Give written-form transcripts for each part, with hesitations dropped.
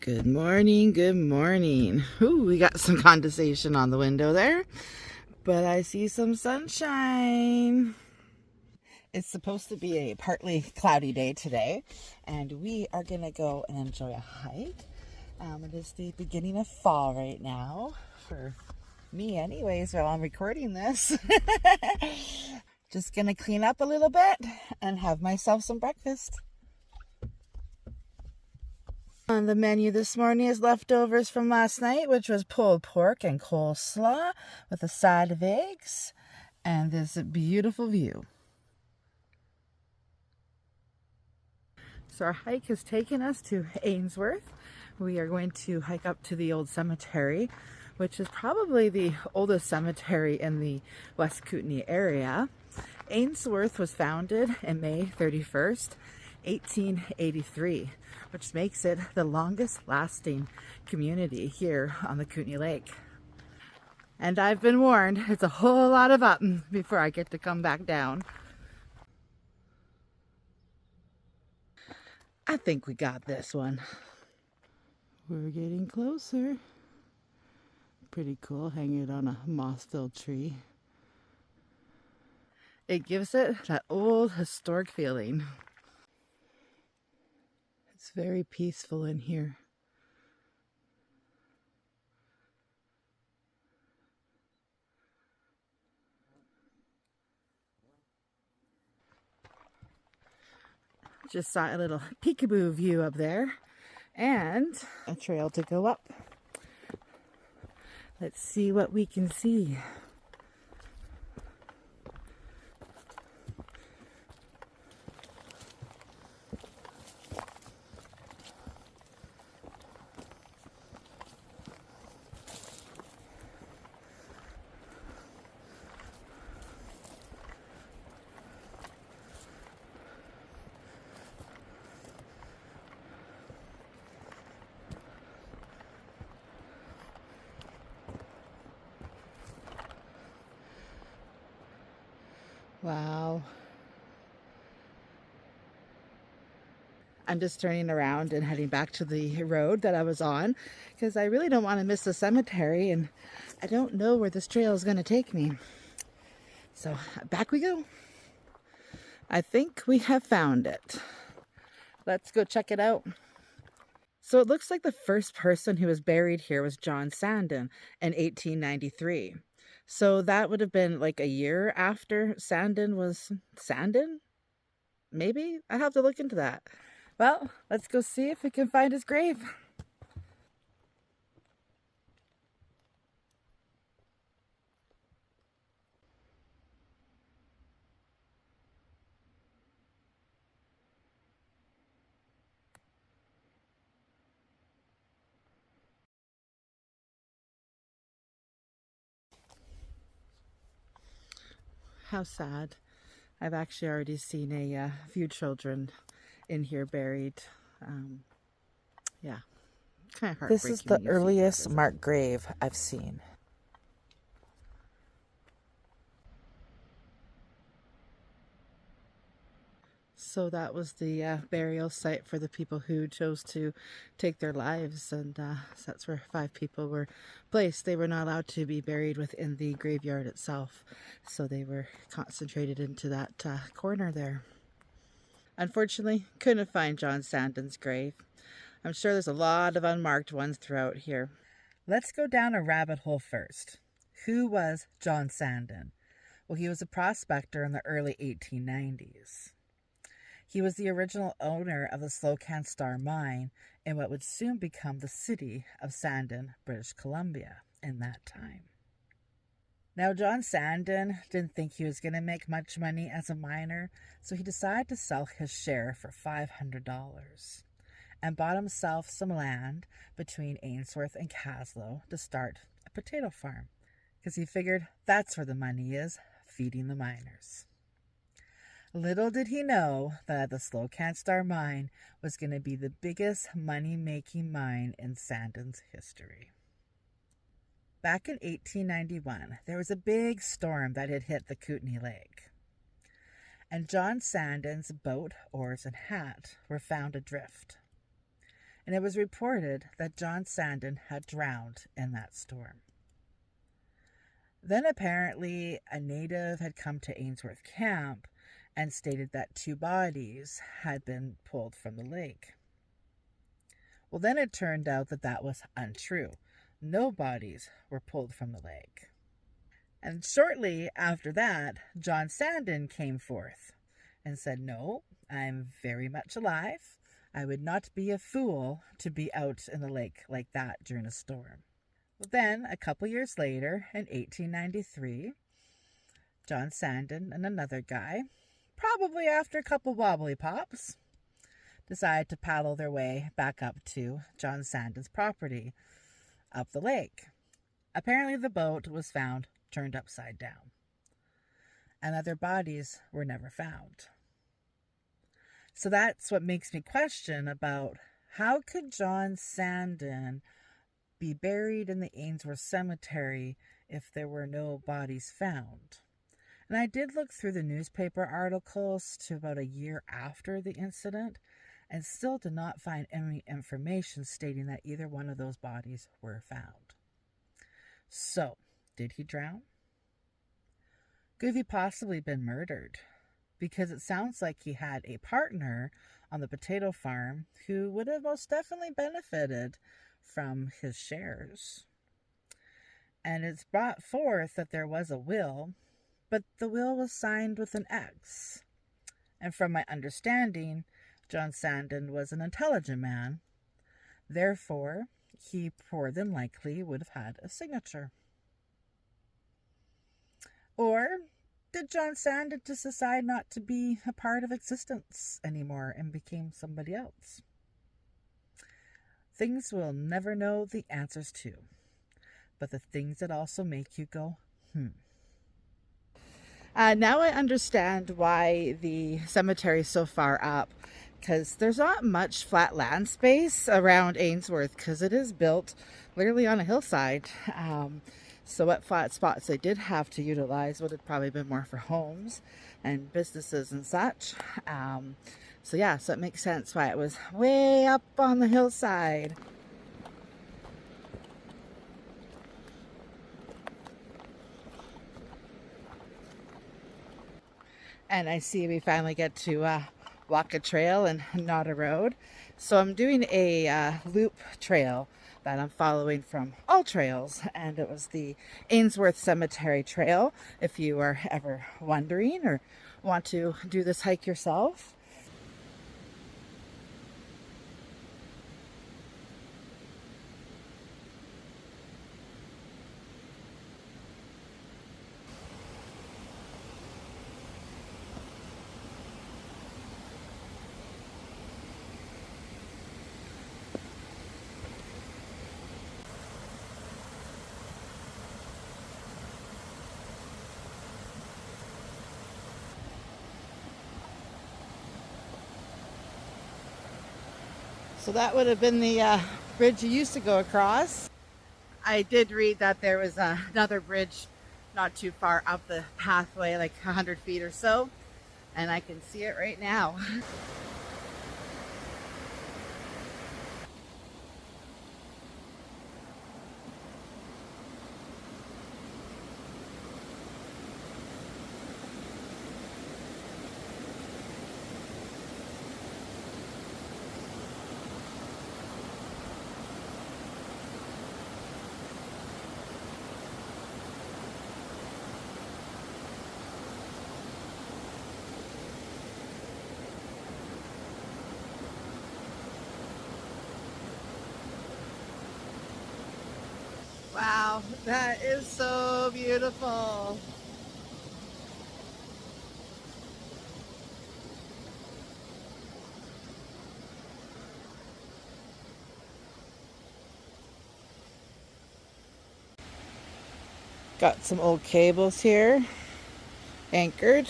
Good morning, good morning. Ooh, we got some condensation on the window there, but I see some sunshine. It's supposed to be a partly cloudy day today, and we are gonna go and enjoy a hike. It is the beginning of fall right now, for me anyways, while I'm recording this. Just gonna clean up a little bit and have myself some breakfast. On the menu this morning is leftovers from last night, which was pulled pork and coleslaw with a side of eggs and this beautiful view. So our hike has taken us to Ainsworth. We are going to hike up to the old cemetery, which is probably the oldest cemetery in the West Kootenay area. Ainsworth was founded in May 31st, 1883, which makes it the longest lasting community here on the Kootenay Lake. And I've been warned, it's a whole lot of up before I get to come back down. I think we got this one. We're getting closer. Pretty cool, hanging on a moss-filled tree. It gives it that old historic feeling. It's very peaceful in here. Just saw a little peekaboo view up there and a trail to go up. Let's see what we can see. Wow. I'm just turning around and heading back to the road that I was on because I really don't want to miss the cemetery and I don't know where this trail is going to take me. So back we go. I think we have found it. Let's go check it out. So it looks like the first person who was buried here was John Sandon in 1893. So that would have been like a year after Sandon was Sandon? Maybe? I have to look into that. Well, let's go see if we can find his grave. How sad. I've actually already seen a few children in here buried. Yeah, kind of heartbreaking. This is the earliest marked grave I've seen. So that was the burial site for the people who chose to take their lives, and so that's where 5 people were placed. They were not allowed to be buried within the graveyard itself, so they were concentrated into that corner there. Unfortunately, couldn't find John Sandon's grave. I'm sure there's a lot of unmarked ones throughout here. Let's go down a rabbit hole first. Who was John Sandon? Well, he was a prospector in the early 1890s. He was the original owner of the Slocan Star mine in what would soon become the city of Sandon, British Columbia in that time. Now, John Sandon didn't think he was going to make much money as a miner, so he decided to sell his share for $500 and bought himself some land between Ainsworth and Caslow to start a potato farm because he figured that's where the money is, feeding the miners. Little did he know that the Slocan Star mine was going to be the biggest money-making mine in Sandon's history. Back in 1891, there was a big storm that had hit the Kootenay Lake. And John Sandon's boat, oars, and hat were found adrift. and it was reported that John Sandon had drowned in that storm. Then apparently a native had come to Ainsworth Camp and stated that 2 bodies had been pulled from the lake. Well, then it turned out that that was untrue. No bodies were pulled from the lake. And shortly after that, John Sandon came forth and said, "No, I'm very much alive. I would not be a fool to be out in the lake like that during a storm." Well, then, a couple years later, in 1893, John Sandon and another guy, probably after a couple wobbly pops, decided to paddle their way back up to John Sandon's property up the lake. Apparently the boat was found turned upside down, and that their bodies were never found. So that's what makes me question about how could John Sandon be buried in the Ainsworth Cemetery if there were no bodies found. And I did look through the newspaper articles to about a year after the incident and still did not find any information stating that either one of those bodies were found. So, did he drown? Could he possibly been murdered? Because it sounds like he had a partner on the potato farm who would have most definitely benefited from his shares. And it's brought forth that there was a will, but the will was signed with an X. And from my understanding, John Sandon was an intelligent man. Therefore, he more than likely would have had a signature. Or did John Sandon just decide not to be a part of existence anymore and became somebody else? Things we'll never know the answers to, but the things that also make you go, Now I understand why the cemetery is so far up, because there's not much flat land space around Ainsworth, because it is built literally on a hillside. So what flat spots they did have to utilize would have probably been more for homes and businesses and such. So yeah, so it makes sense why it was way up on the hillside. And I see we finally get to walk a trail and not a road. So I'm doing a loop trail that I'm following from All Trails, and it was the Ainsworth Cemetery Trail, if you are ever wondering or want to do this hike yourself. So that would have been the bridge you used to go across. I did read that there was another bridge not too far up the pathway, like 100 feet or so, and I can see it right now. Wow, that is so beautiful. Got some old cables here, anchored,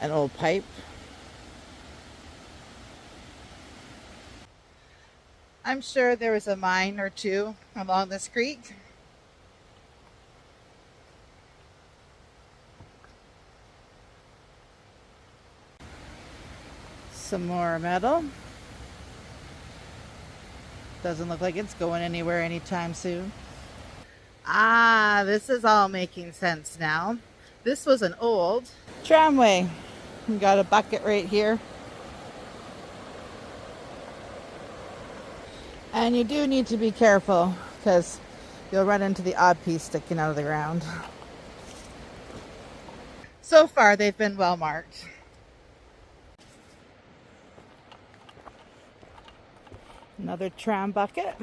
an old pipe. I'm sure there was a mine or two along this creek. Some more metal. Doesn't look like it's going anywhere anytime soon. Ah, this is all making sense now. This was an old tramway. We got a bucket right here. And you do need to be careful because you'll run into the odd piece sticking out of the ground. So far, they've been well marked. Another tram bucket.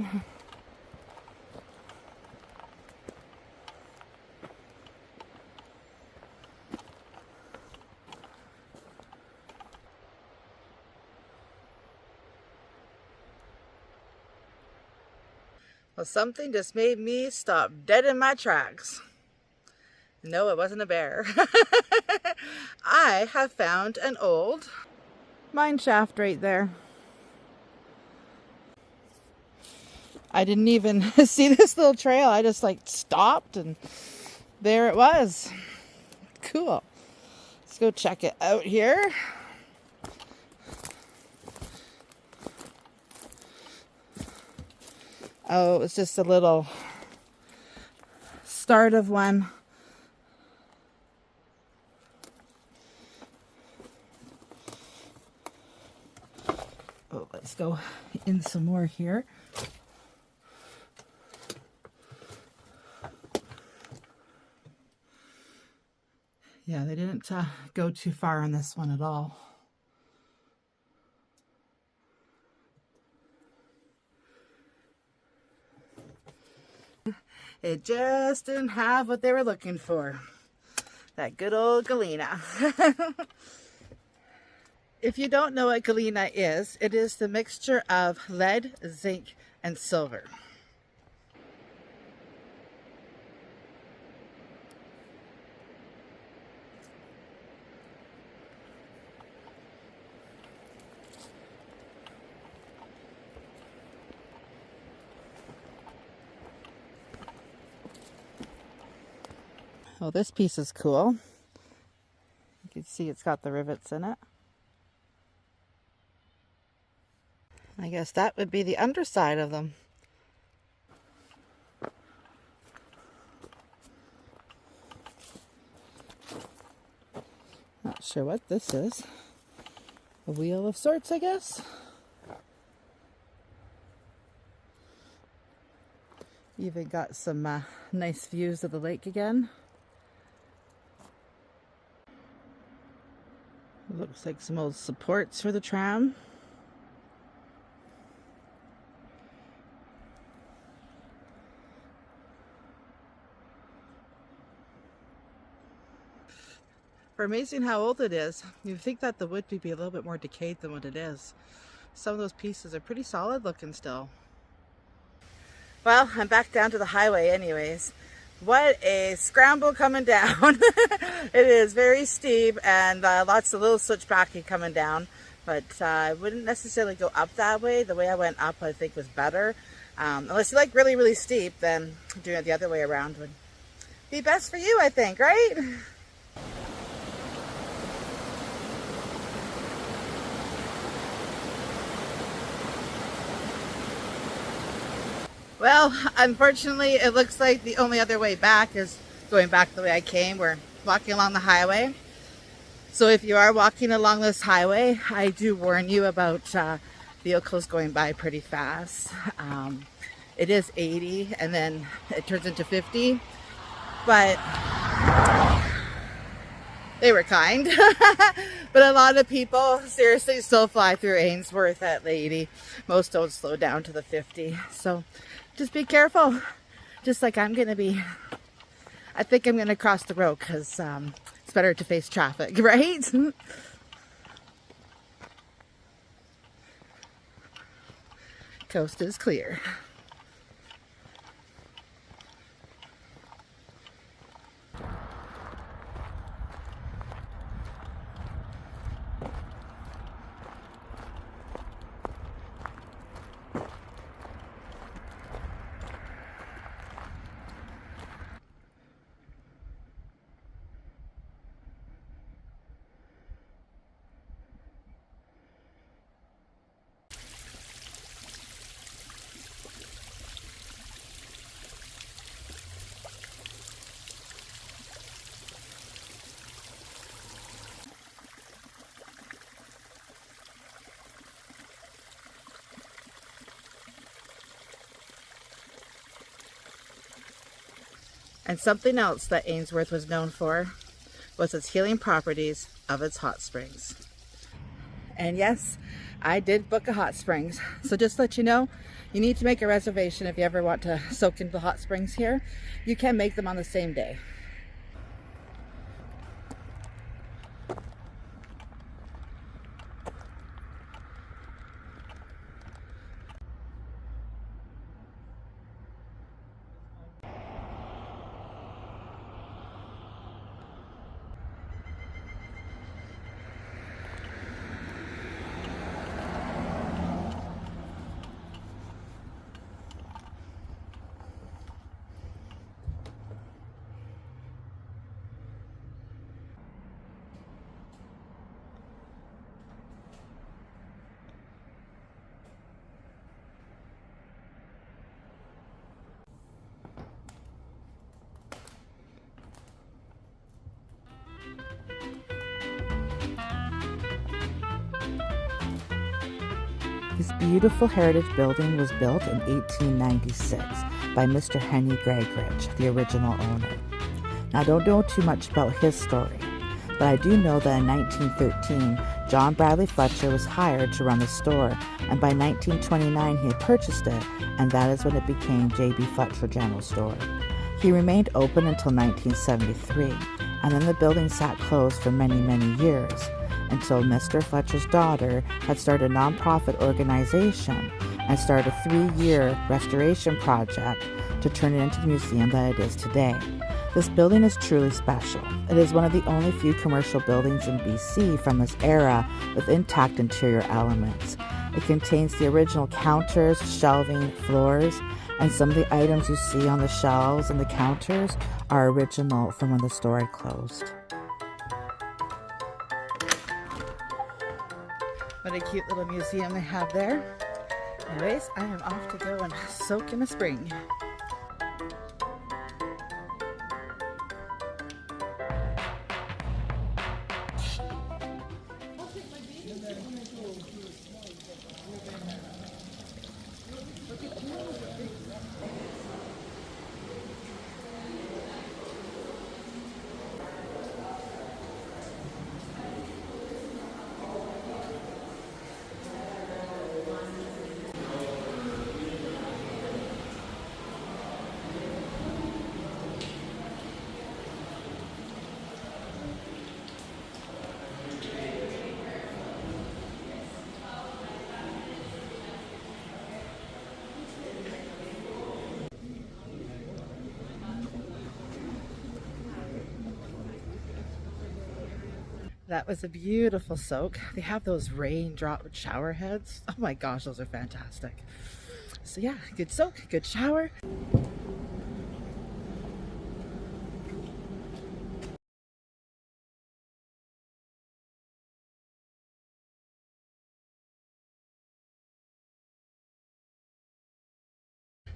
Well, something just made me stop dead in my tracks. No, it wasn't a bear. I have found an old mine shaft right there. I didn't even see this little trail. I just like stopped and there it was. Cool. Let's go check it out here. Oh, it was just a little start of one. Oh, let's go in some more here. Yeah, they didn't go too far on this one at all. It just didn't have what they were looking for. That good old galena. If you don't know what galena is, it is the mixture of lead, zinc, and silver. Well, this piece is cool. You can see it's got the rivets in it. I guess that would be the underside of them. Not sure what this is. A wheel of sorts, I guess. Even got some nice views of the lake again. Looks like some old supports for the tram. For amazing how old it is, you'd think that the wood would be a little bit more decayed than what it is. Some of those pieces are pretty solid looking still. Well, I'm back down to the highway anyways. What a scramble coming down. It is very steep and lots of little switchbacky coming down. But I wouldn't necessarily go up that way. The way I went up I think was better. Unless you like really, really steep, then doing it the other way around would be best for you, I think, right? Well, unfortunately, it looks like the only other way back is going back the way I came. We're walking along the highway. So if you are walking along this highway, I do warn you about vehicles going by pretty fast. It is 80 and then it turns into 50, but they were kind. But a lot of people seriously still fly through Ainsworth at 80. Most don't slow down to the 50. So just be careful, just like I'm going to be. I think I'm going to cross the road because it's better to face traffic, right? Coast is clear. And something else that Ainsworth was known for was its healing properties of its hot springs. And yes, I did book a hot springs. So just to let you know, you need to make a reservation if you ever want to soak into the hot springs here. You can make them on the same day. This beautiful heritage building was built in 1896 by Mr. Henry Gregridge, the original owner. Now, I don't know too much about his story, but I do know that in 1913, John Bradley Fletcher was hired to run the store, and by 1929 he had purchased it, and that is when it became J.B. Fletcher General Store. He remained open until 1973, and then the building sat closed for many, many years, until Mr. Fletcher's daughter had started a nonprofit organization and started a 3-year restoration project to turn it into the museum that it is today. This building is truly special. It is one of the only few commercial buildings in BC from this era with intact interior elements. It contains the original counters, shelving, floors, and some of the items you see on the shelves and the counters are original from when the store had closed. What a cute little museum they have there. Anyways, I am off to go and soak in a spring. That was a beautiful soak. They have those raindrop shower heads. Oh my gosh, those are fantastic. So yeah, good soak, good shower.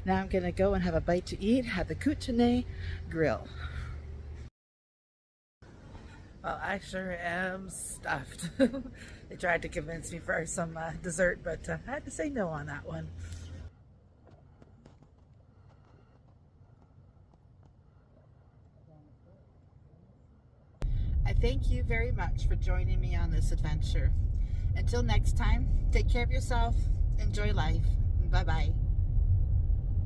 Now I'm gonna go and have a bite to eat at the Kootenay Grill. Well, I sure am stuffed. They tried to convince me for some dessert, but I had to say no on that one. I thank you very much for joining me on this adventure. Until next time, take care of yourself, enjoy life, bye-bye.